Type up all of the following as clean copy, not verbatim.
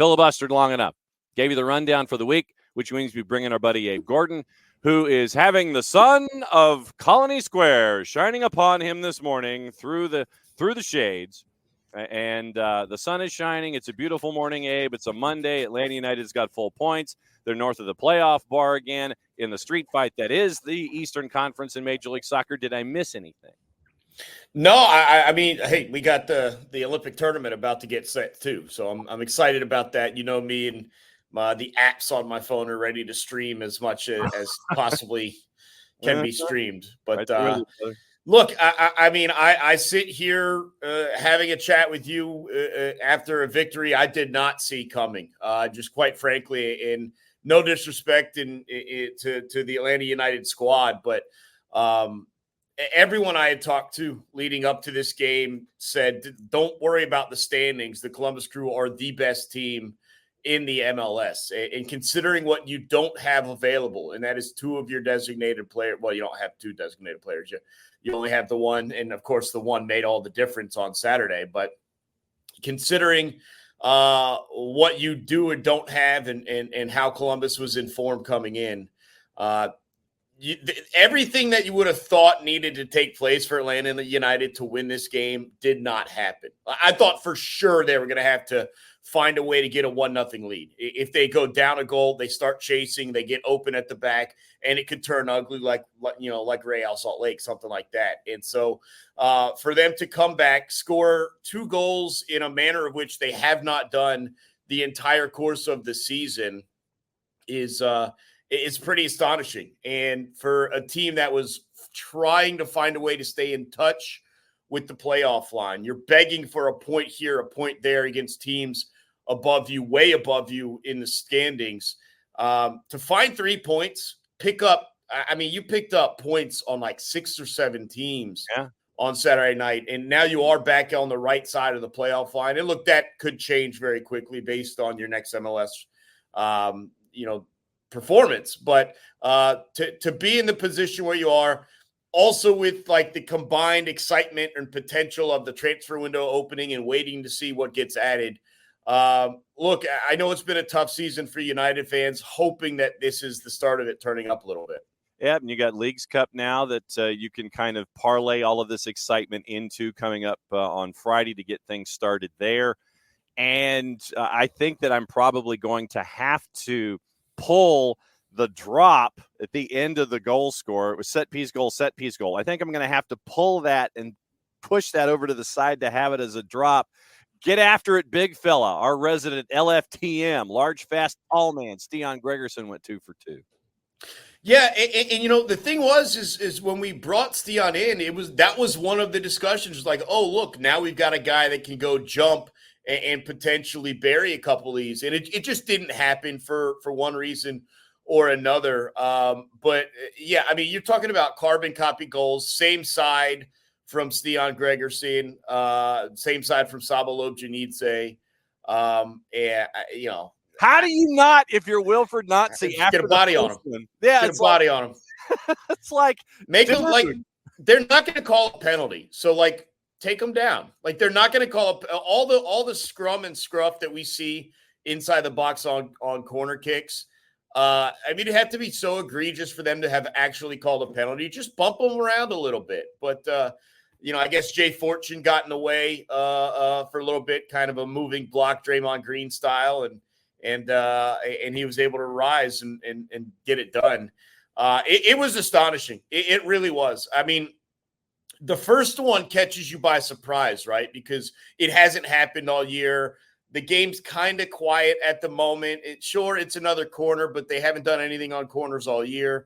filibustered long enough. Gave you the rundown for the week, which means we bring in our buddy Abe Gordon, who is having the sun of Colony Square shining upon him this morning through the shades. And the sun is shining. It's a beautiful morning, Abe. It's a Monday. Atlanta United's got full points. They're north of the playoff bar again in the street fight that is the Eastern Conference in Major League Soccer. Did I miss anything? No, I mean, hey, we got the Olympic tournament about to get set too, so I'm excited about that. You know me, and the apps on my phone are ready to stream as much as possibly can be streamed. But look, I mean, I sit here having a chat with you after a victory I did not see coming. Just quite frankly, and no disrespect to the Atlanta United squad, but everyone I had talked to leading up to this game said, don't worry about the standings. The Columbus Crew are the best team in the MLS. And considering what you don't have available, and that is two of your designated players. Well, you don't have two designated players yet. You only have the one. And, of course, the one made all the difference on Saturday. But considering what you do and don't have and how Columbus was in form coming in, everything that you would have thought needed to take place for Atlanta United to win this game did not happen. I thought for sure they were going to have to find a way to get a 1-0 lead. If they go down a goal, they start chasing, they get open at the back, and it could turn ugly like Real Salt Lake, something like that. And so for them to come back, score 2 goals in a manner of which they have not done the entire course of the season is it's pretty astonishing. And for a team that was trying to find a way to stay in touch with the playoff line, you're begging for a point here, a point there against teams above you, way above you in the standings. To find 3 points, you picked up points on like 6 or 7 teams on Saturday night, and now you are back on the right side of the playoff line. And look, that could change very quickly based on your next MLS, performance, but to be in the position where you are, also with like the combined excitement and potential of the transfer window opening and waiting to see what gets added. Look, I know it's been a tough season for United fans, hoping that this is the start of it turning up a little bit. Yeah, and you got Leagues Cup now that you can kind of parlay all of this excitement into coming up on Friday to get things started there. And I think that I'm probably going to have to pull the drop at the end of the goal score. It was set piece goal. I think I'm going to have to pull that and push that over to the side to have it as a drop. Get after it, big fella. Our resident LFTM, large, fast, tall man, Stian Gregerson went 2 for 2. Yeah, and the thing is when we brought Stian in, that was one of the discussions. Like, oh, look, now we've got a guy that can go jump and potentially bury a couple of these. And it just didn't happen for one reason or another. But, yeah, I mean, you're talking about carbon copy goals, same side from Stian Gregerson, same side from Sabo Lobjanidze. How do you not, if you're Wilfred Nazi, get a body on him? Yeah, get a body on him. It's like make them like they're not going to call a penalty. So take them down. Like they're not going to call up all the scrum and scruff that we see inside the box on corner kicks. I mean, it'd have to be so egregious for them to have actually called a penalty. Just bump them around a little bit. But I guess Jay Fortune got in the way for a little bit, kind of a moving block, Draymond Green style, and he was able to rise and get it done. It was astonishing. It really was. I mean, the first one catches you by surprise, right? Because it hasn't happened all year. The game's kind of quiet at the moment. Sure, it's another corner, but they haven't done anything on corners all year.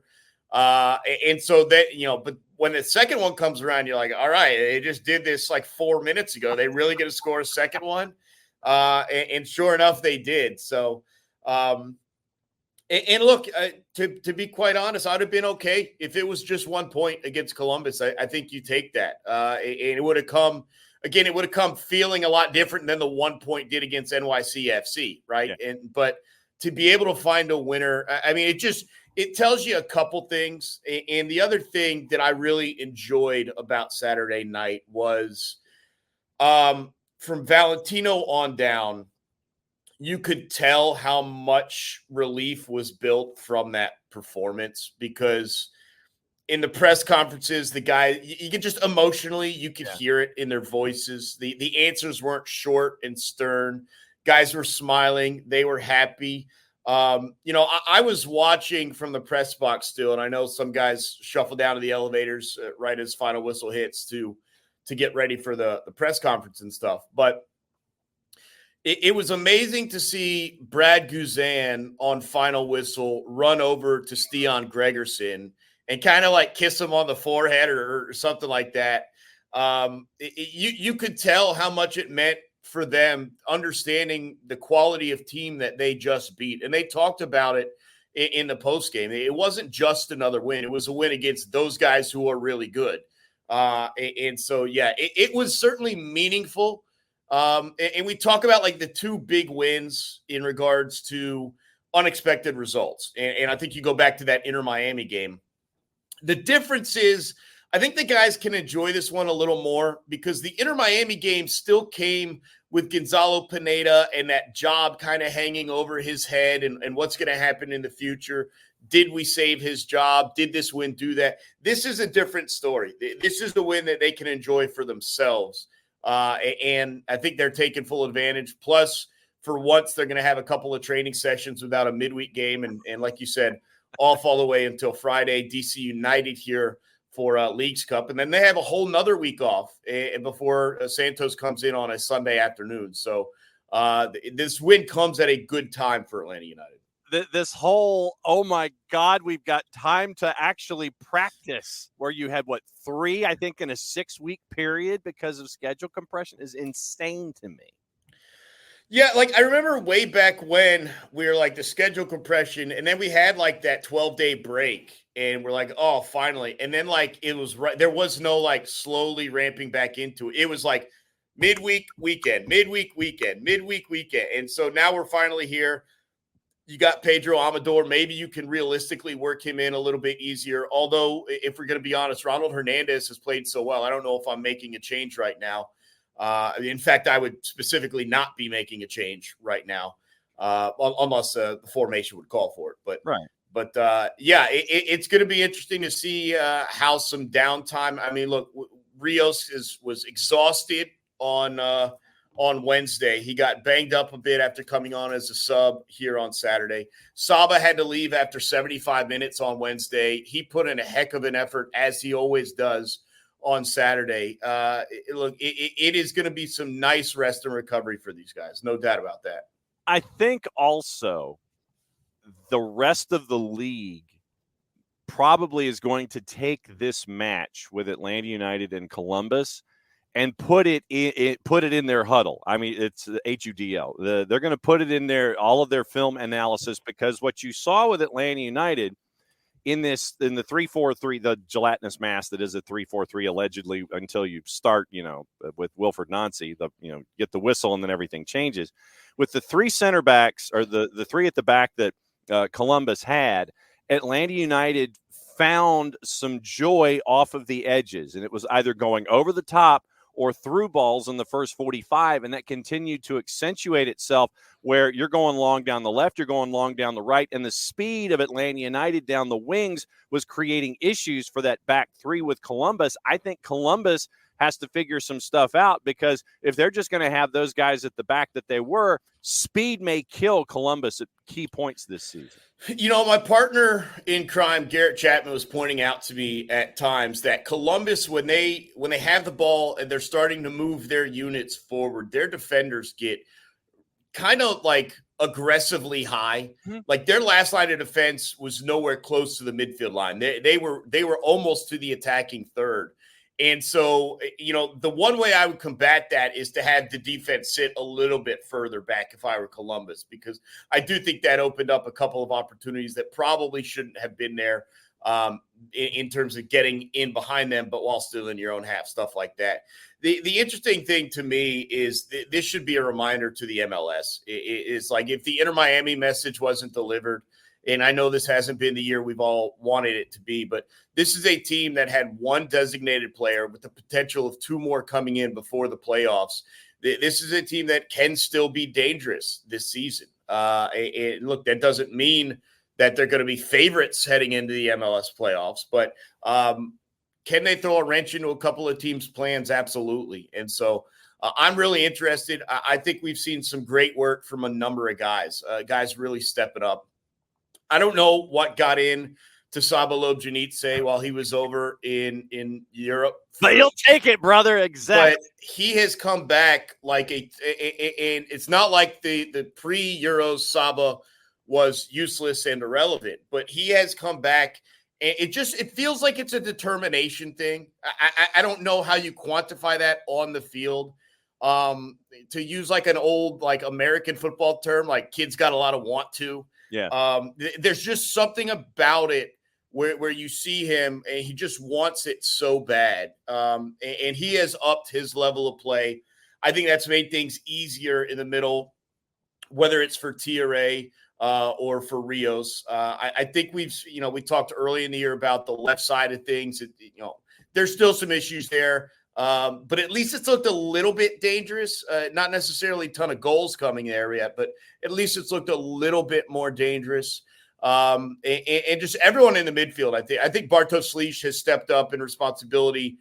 And so that, but when the second one comes around, you're like, all right, they just did this like 4 minutes ago. They really going to score a second one? And sure enough, they did. So, and look, to be quite honest, I'd have been okay if it was just 1 point against Columbus. I think you take that. And it would have come, again, it would have come feeling a lot different than the 1 point did against NYCFC, right? Yeah. But to be able to find a winner, I mean, it tells you a couple things. And the other thing that I really enjoyed about Saturday night was from Valentino on down, you could tell how much relief was built from that performance, because in the press conferences, the guy, you could just emotionally, you could hear it in their voices. The answers weren't short and stern. Guys were smiling. They were happy. I was watching from the press box still, and I know some guys shuffle down to the elevators right as final whistle hits to get ready for the press conference and stuff. But it was amazing to see Brad Guzan on final whistle run over to Steon Gregerson and kind of like kiss him on the forehead or something like that. You could tell how much it meant for them, understanding the quality of team that they just beat. And they talked about it in the postgame. It wasn't just another win. It was a win against those guys who are really good. And so, yeah, it was certainly meaningful. And we talk about like the two big wins in regards to unexpected results. And I think you go back to that Inter Miami game. The difference is, I think the guys can enjoy this one a little more because the Inter Miami game still came with Gonzalo Pineda and that job kind of hanging over his head and what's going to happen in the future. Did we save his job? Did this win do that? This is a different story. This is the win that they can enjoy for themselves. And I think they're taking full advantage. Plus, for once, they're going to have a couple of training sessions without a midweek game. And like you said, off all the way until Friday, DC United here for Leagues Cup. And then they have a whole nother week off before Santos comes in on a Sunday afternoon. So this win comes at a good time for Atlanta United. This whole, oh my God, we've got time to actually practice, where you had, 3, I think, in a 6-week period because of schedule compression is insane to me. Yeah, like I remember way back when we were like the schedule compression, and then we had like that 12-day break, and we're like, oh, finally. And then like it was right. There was no like slowly ramping back into it. It was like midweek weekend. And so now we're finally here. You got Pedro Amador. Maybe you can realistically work him in a little bit easier. Although, if we're going to be honest, Ronald Hernandez has played so well. I don't know if I'm making a change right now. In fact, I would specifically not be making a change right now, unless the formation would call for it. But yeah, it's going to be interesting to see how some downtime. I mean, look, Rios was exhausted on Wednesday. He got banged up a bit after coming on as a sub here on Saturday. Saba had to leave after 75 minutes on Wednesday. He put in a heck of an effort, as he always does on Saturday. It is going to be some nice rest and recovery for these guys. No doubt about that. I think also the rest of the league probably is going to take this match with Atlanta United and Columbus and put it in their huddle. I mean, it's the HUDL. They're going to put it in there, all of their film analysis, because what you saw with Atlanta United in the 3-4-3, the gelatinous mass that is a 3-4-3 allegedly until you start, with Wilfred Nancy, get the whistle and then everything changes. With the 3 center backs, or the 3 at the back that Columbus had, Atlanta United found some joy off of the edges, and it was either going over the top or through balls in the first 45, and that continued to accentuate itself where you're going long down the left, you're going long down the right, and the speed of Atlanta United down the wings was creating issues for that back 3 with Columbus. I think Columbus has to figure some stuff out, because if they're just going to have those guys at the back that they were, speed may kill Columbus at key points this season. My partner in crime, Garrett Chapman, was pointing out to me at times that Columbus, when they have the ball and they're starting to move their units forward, their defenders get kind of like aggressively high. Mm-hmm. Like their last line of defense was nowhere close to the midfield line. They were almost to the attacking third. And so, the one way I would combat that is to have the defense sit a little bit further back if I were Columbus, because I do think that opened up a couple of opportunities that probably shouldn't have been there in terms of getting in behind them, but while still in your own half, stuff like that. The interesting thing to me is this should be a reminder to the MLS. It's like if the Inter Miami message wasn't delivered, and I know this hasn't been the year we've all wanted it to be, but this is a team that had 1 designated player with the potential of 2 more coming in before the playoffs. this is a team that can still be dangerous this season. And look, that doesn't mean that they're going to be favorites heading into the MLS playoffs, but can they throw a wrench into a couple of teams' plans? Absolutely. And so I'm really interested. I think we've seen some great work from a number of guys really stepping up. I don't know what got in to Saba Lobjanidze while he was over in Europe. But he'll take it, brother. Exactly. But he has come back like and it's not like the pre-Euros Saba was useless and irrelevant, but he has come back. It feels like it's a determination thing. I don't know how you quantify that on the field. To use like an old like American football term, like kids got a lot of want to. Yeah. There's just something about it where you see him and he just wants it so bad. And he has upped his level of play. I think that's made things easier in the middle, whether it's for TRA or for Rios. I think we talked early in the year about the left side of things. There's still some issues there. But at least it's looked a little bit dangerous. Not necessarily a ton of goals coming there yet, but at least it's looked a little bit more dangerous. And just everyone in the midfield, I think Bartosz Slisz has stepped up in responsibility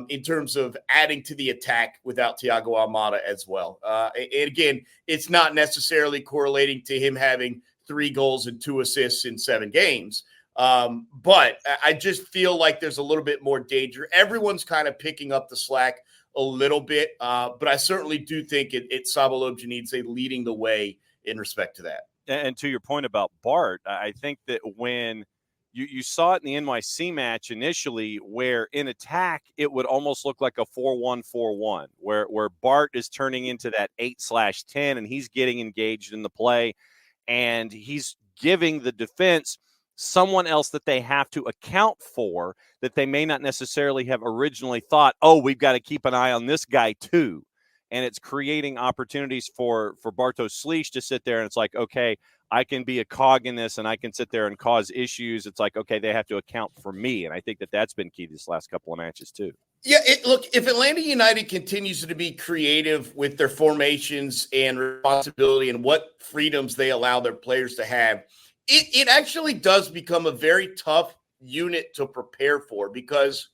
in terms of adding to the attack without Thiago Almada as well. And again, it's not necessarily correlating to him having 3 goals and 2 assists in 7 games. But I just feel like there's a little bit more danger. Everyone's kind of picking up the slack a little bit, but I certainly do think it's Saba Lobjanidze leading the way in respect to that. And to your point about Bart, I think that when you saw it in the NYC match initially, where in attack it would almost look like a 4-1-4-1, where Bart is turning into that 8/10 and he's getting engaged in the play, and he's giving the defense someone else that they have to account for that they may not necessarily have originally thought, oh, we've got to keep an eye on this guy too. And it's creating opportunities for Bartosz Slisz to sit there and it's like, okay, I can be a cog in this and I can sit there and cause issues. It's like, okay, they have to account for me. And I think that that's been key this last couple of matches too. Yeah, look, if Atlanta United continues to be creative with their formations and responsibility and what freedoms they allow their players to have, it actually does become a very tough unit to prepare for, because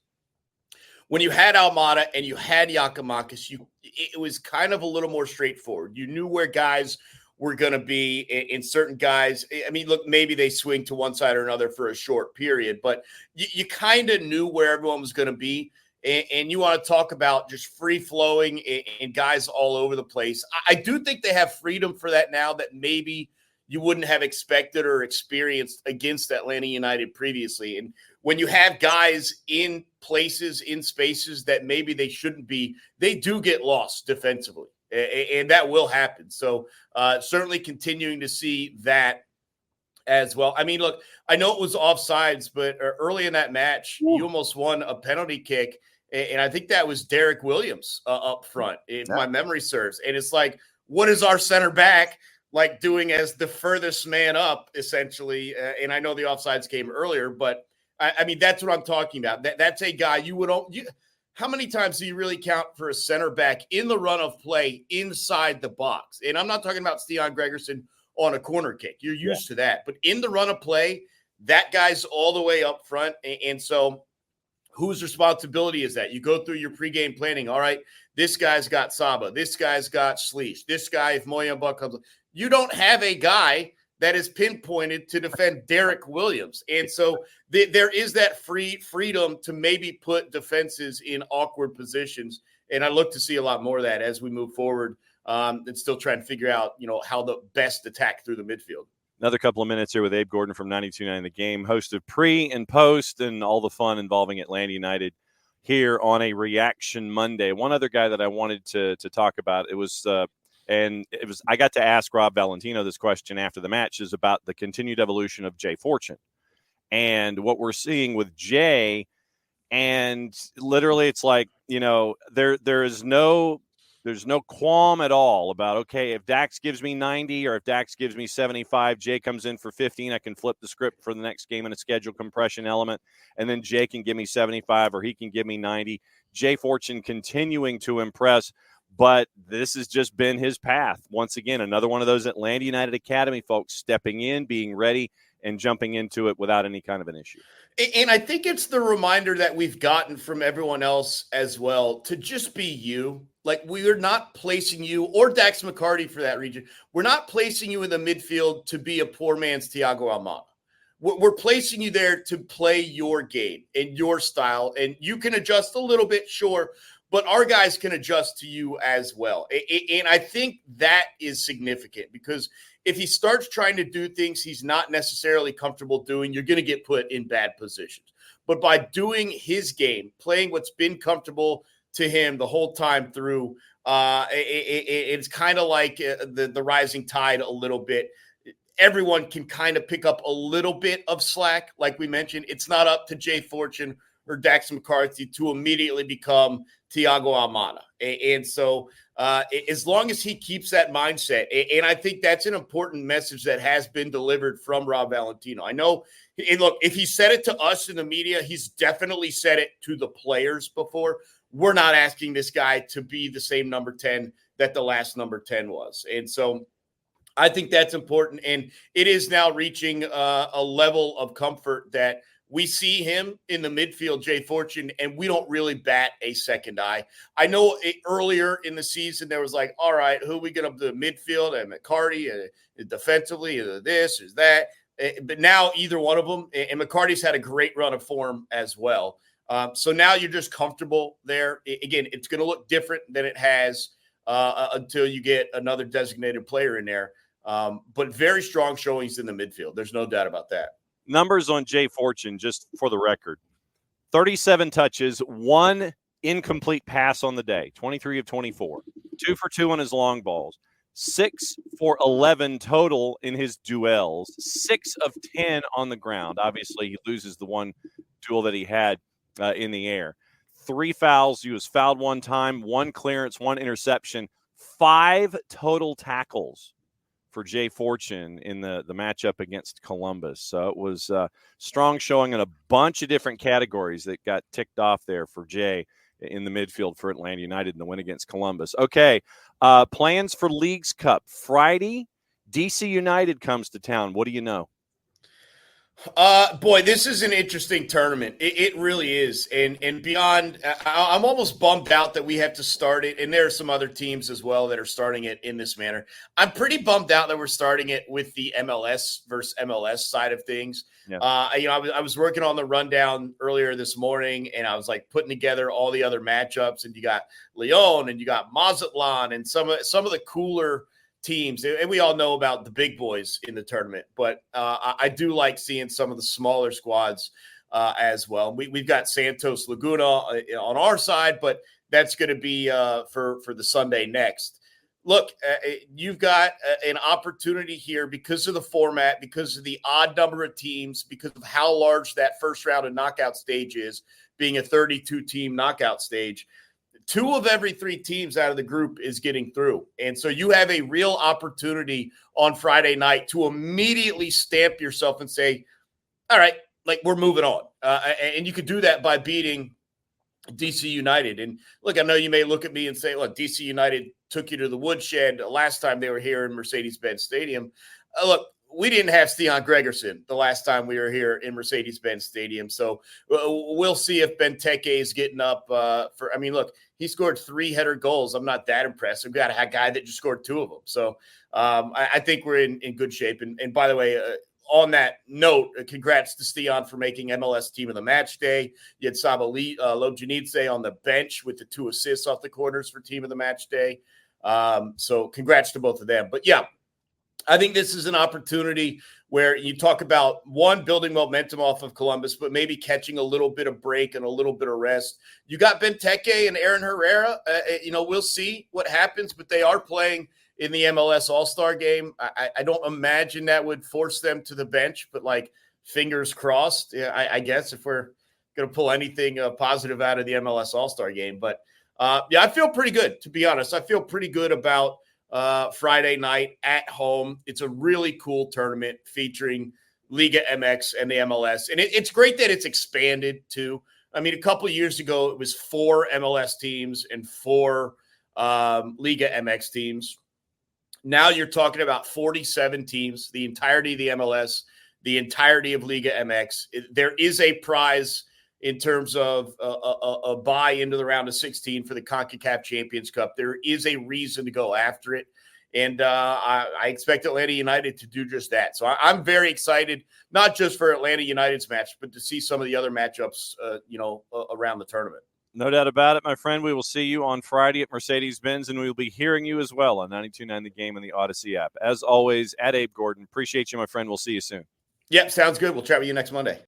when you had Almada and you had Giakoumakis, it was kind of a little more straightforward. You knew where guys were going to be, in certain guys. I mean, look, maybe they swing to one side or another for a short period, but you kind of knew where everyone was going to be. And you want to talk about just free flowing and guys all over the place. I do think they have freedom for that now that maybe you wouldn't have expected or experienced against Atlanta United previously. And when you have guys in places, in spaces that maybe they shouldn't be, they do get lost defensively, and that will happen. So certainly continuing to see that as well. I mean, look, I know it was offsides, but early in that match, you almost won a penalty kick, and I think that was Derek Williams up front, if my memory serves. And it's like, what is our center back like doing as the furthest man up, essentially? And I know the offsides came earlier, but I mean, that's what I'm talking about. That's a guy you would how many times do you really count for a center back in the run of play inside the box? And I'm not talking about Stian Gregerson on a corner kick. You're used to that. But in the run of play, that guy's all the way up front. And so whose responsibility is that? You go through your pregame planning. All right, this guy's got Saba. This guy's got Slisz. This guy, if Moyamba comes, you don't have a guy that is pinpointed to defend Derek Williams. And so there is that freedom to maybe put defenses in awkward positions. And I look to see a lot more of that as we move forward, and still try and figure out, how the best attack through the midfield. Another couple of minutes here with Abe Gordon from 929 The Game, host of Pre and Post and all the fun involving Atlanta United here on a Reaction Monday. One other guy that I wanted to talk about, I got to ask Rob Valentino this question after the match, is about the continued evolution of Jay Fortune and what we're seeing with Jay. And literally it's like, there's no qualm at all about, okay, if Dax gives me 90 or if Dax gives me 75, Jay comes in for 15, I can flip the script for the next game in a schedule compression element, and then Jay can give me 75 or he can give me 90. Jay Fortune continuing to impress But this has just been his path. Once again, another one of those Atlanta United Academy folks stepping in, being ready, and jumping into it without any kind of an issue. And I think it's the reminder that we've gotten from everyone else as well to just be you. Like, we are not placing you, or Dax McCarty for that region, we're not placing you in the midfield to be a poor man's Thiago Almada. We're placing you there to play your game and your style, and you can adjust a little bit, sure, but our guys can adjust to you as well. And I think that is significant, because if he starts trying to do things he's not necessarily comfortable doing, you're going to get put in bad positions. But by doing his game, playing what's been comfortable to him the whole time through, it's kind of like the rising tide a little bit. Everyone can kind of pick up a little bit of slack. Like we mentioned, it's not up to Jay Fortune or Dax McCarthy to immediately become Thiago Almada. And so as long as he keeps that mindset, and I think that's an important message that has been delivered from Rob Valentino. I know, and look, if he said it to us in the media, he's definitely said it to the players before. We're not asking this guy to be the same number 10 that the last number 10 was. And so I think that's important. And it is now reaching a level of comfort that we see him in the midfield, Jay Fortune, and we don't really bat a second eye. I know earlier in the season, there was like, all right, who are we going to do midfield and McCarty defensively, either this or that. But now either one of them, and McCarty's had a great run of form as well. So now you're just comfortable there. Again, it's going to look different than it has until you get another designated player in there. But very strong showings in the midfield. There's no doubt about that. Numbers on Jay Fortune, just for the record: 37 touches, 1 incomplete pass on the day, 23 of 24, 2 for 2 on his long balls, 6 for 11 total in his duels, 6 of 10 on the ground. Obviously, he loses the one duel that he had in the air. 3 fouls. He was fouled 1 time, 1 clearance, 1 interception, 5 total tackles for Jay Fortune in the matchup against Columbus. So it was strong showing in a bunch of different categories that got ticked off there for Jay in the midfield for Atlanta United in the win against Columbus. Okay, plans for Leagues Cup. Friday, DC United comes to town. What do you know? Boy, this is an interesting tournament. It really is. And beyond, I'm almost bummed out that we have to start it. And there are some other teams as well that are starting it in this manner. I'm pretty bummed out that we're starting it with the MLS versus MLS side of things. Yeah. I was working on the rundown earlier this morning, and I was like putting together all the other matchups. And you got Leon, and you got Mazatlan, and some of the cooler teams, and we all know about the big boys in the tournament, but I do like seeing some of the smaller squads as well. We've got Santos Laguna on our side, but that's going to be for the Sunday next. Look, you've got an opportunity here because of the format, because of the odd number of teams, because of how large that first round of knockout stage is, being a 32-team knockout stage. 2 of every 3 teams out of the group is getting through. And so you have a real opportunity on Friday night to immediately stamp yourself and say, all right, like, we're moving on. And you could do that by beating DC United. And look, I know you may look at me and say, look, DC United took you to the woodshed last time they were here in Mercedes-Benz Stadium. Look, we didn't have Stian Gregerson the last time we were here in Mercedes-Benz Stadium. So we'll see if Benteke is getting up look, he scored 3 header goals. I'm not that impressed. We've got a guy that just scored 2 of them. So I think we're in good shape. And by the way, on that note, congrats to Stian for making MLS Team of the Match Day. You had Saba Lojanice on the bench with the 2 assists off the corners for Team of the Match Day. So congrats to both of them. But yeah, I think this is an opportunity where you talk about, one, building momentum off of Columbus, but maybe catching a little bit of break and a little bit of rest. You got Benteke and Aaron Herrera. We'll see what happens, but they are playing in the MLS All-Star game. I don't imagine that would force them to the bench, but like, fingers crossed, I guess, if we're going to pull anything positive out of the MLS All-Star game. But I feel pretty good, to be honest. I feel pretty good about Friday night at home. It's a really cool tournament featuring Liga MX and the MLS. And it's great that it's expanded too. I mean, a couple of years ago, it was 4 MLS teams and 4 Liga MX teams. Now you're talking about 47 teams, the entirety of the MLS, the entirety of Liga MX. There is a prize in terms of a buy into the round of 16 for the CONCACAF Champions Cup. There is a reason to go after it. And I expect Atlanta United to do just that. So I'm very excited, not just for Atlanta United's match, but to see some of the other matchups, around the tournament. No doubt about it, my friend. We will see you on Friday at Mercedes-Benz, and we will be hearing you as well on 929 The Game and the Odyssey app. As always, at Abe Gordon. Appreciate you, my friend. We'll see you soon. Yep, sounds good. We'll chat with you next Monday.